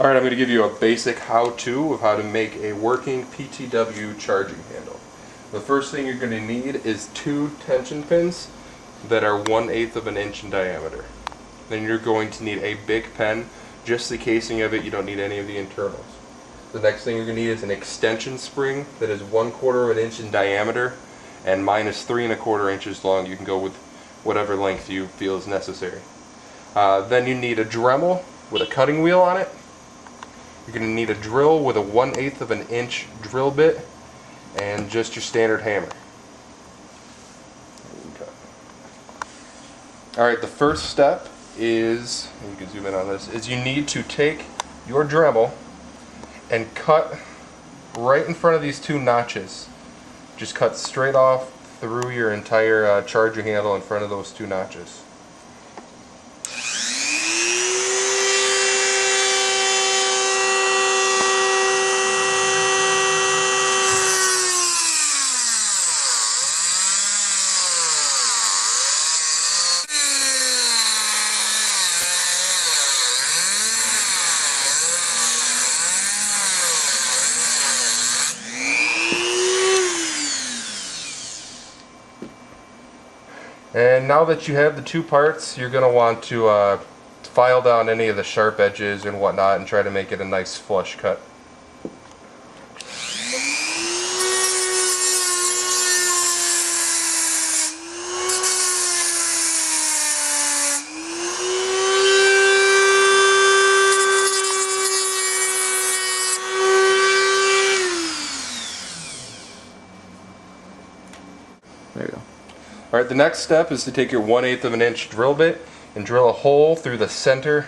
Alright, I'm going to give you a basic how-to of how to make a working PTW charging handle. The first thing you're going to need is 2 tension pins that are 1/8 of an inch in diameter. Then you're going to need a big pen, just the casing of it, you don't need any of the internals. The next thing you're going to need is an extension spring that is 1/4 of an inch in diameter and minus 3 1/4 inches long. You can go with whatever length you feel is necessary. Then you need a Dremel with a cutting wheel on it. You're going to need a drill with a 1/8 of an inch drill bit and just your standard hammer. Alright, the first step is, you can zoom in on this, is you need to take your Dremel and cut right in front of these 2 notches. Just cut straight off through your entire charging handle in front of those 2 notches. And now that you have the 2 parts, you're going to want to file down any of the sharp edges and whatnot and try to make it a nice flush cut. There you go. Alright, the next step is to take your 1/8 of an inch drill bit and drill a hole through the center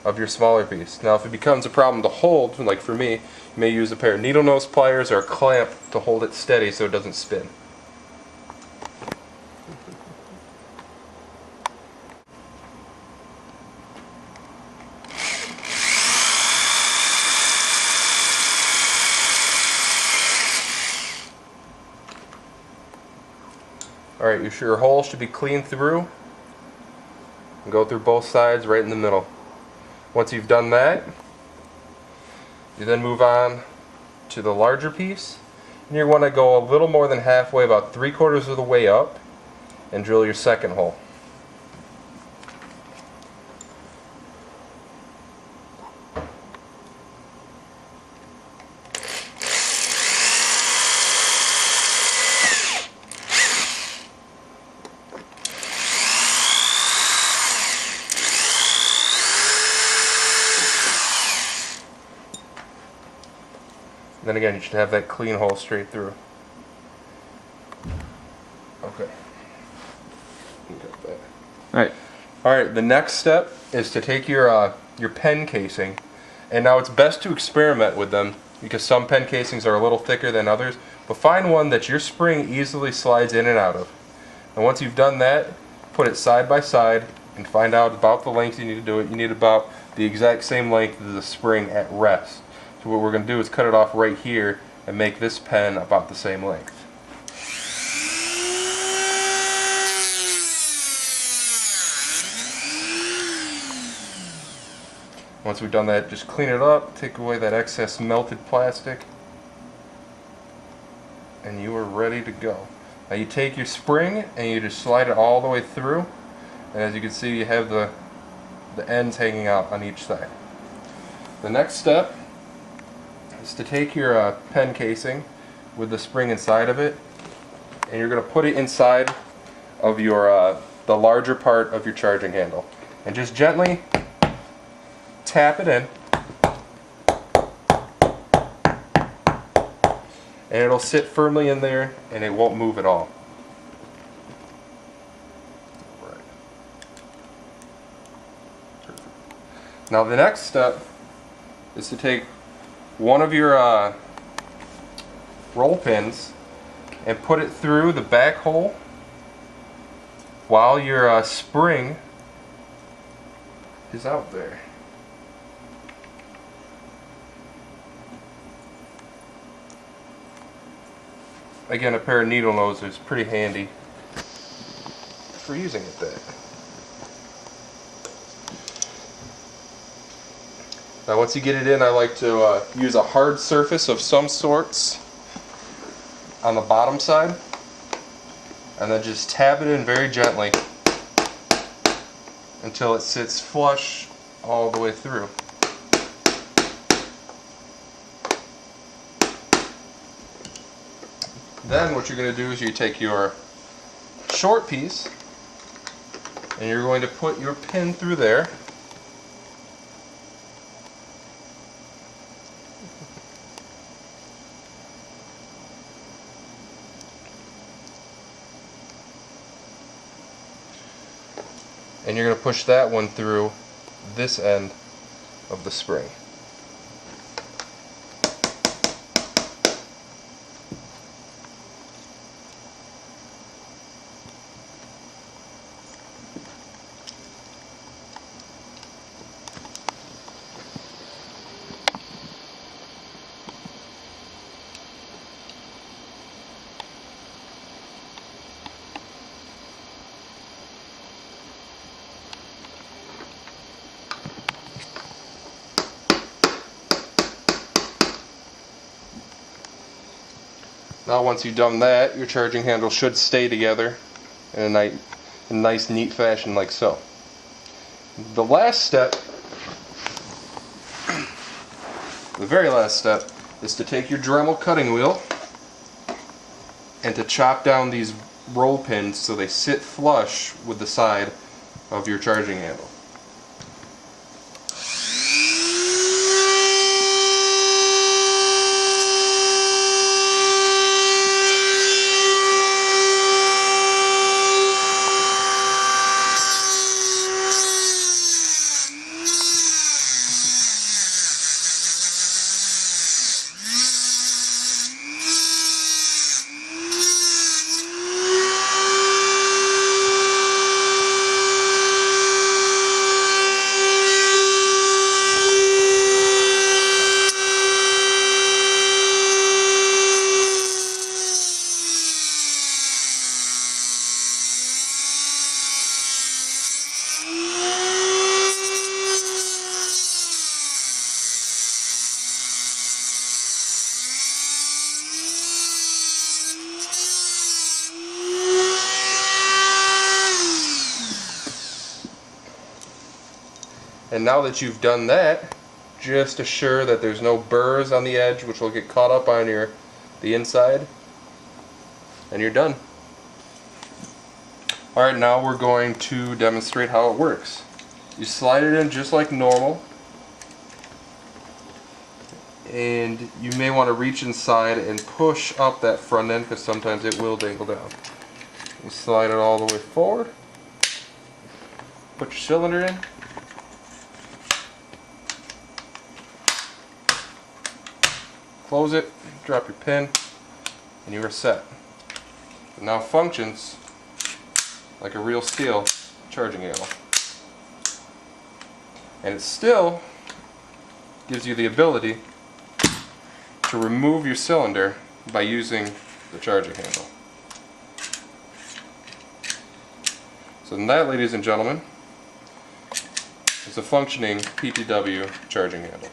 of your smaller piece. Now if it becomes a problem to hold, like for me, you may use a pair of needle nose pliers or a clamp to hold it steady so it doesn't spin. Alright, your hole should be clean through. And go through both sides right in the middle. Once you've done that, you then move on to the larger piece. And you want to go a little more than halfway, about 3/4 of the way up, and drill your second hole. Then again, you should have that clean hole straight through. Okay. You got that. Alright. Alright, the next step is to take your pen casing, and now it's best to experiment with them because some pen casings are a little thicker than others, but find one that your spring easily slides in and out of. And once you've done that, put it side by side and find out about the length you need to do it. You need about the exact same length as the spring at rest. So what we're going to do is cut it off right here and make this pen about the same length. Once we've done that, just clean it up, take away that excess melted plastic, and you are ready to go. Now you take your spring and you just slide it all the way through, and as you can see you have the ends hanging out on each side. The next step is to take your pen casing with the spring inside of it, and you're going to put it inside of your the larger part of your charging handle, and just gently tap it in, and it'll sit firmly in there and it won't move at all. Right. Perfect. Now the next step is to take one of your roll pins and put it through the back hole while your spring is out there. Again, a pair of needle nose is pretty handy for using it there. Now once you get it in, I like to use a hard surface of some sorts on the bottom side, and then just tap it in very gently until it sits flush all the way through. Then what you're going to do is you take your short piece and you're going to put your pin through there. And you're going to push that one through this end of the spring. Now once you've done that, your charging handle should stay together in a nice neat fashion like so. The last step, the very last step, is to take your Dremel cutting wheel and to chop down these roll pins so they sit flush with the side of your charging handle. And now that you've done that, just assure that there's no burrs on the edge which will get caught up on the inside, and you're done. Alright, now we're going to demonstrate how it works. You slide it in just like normal, and you may want to reach inside and push up that front end because sometimes it will dangle down. You slide it all the way forward, put your cylinder in, close it, drop your pin, and you are set. It now functions like a real steel charging handle. And it still gives you the ability to remove your cylinder by using the charging handle. So that, ladies and gentlemen, is a functioning PTW charging handle.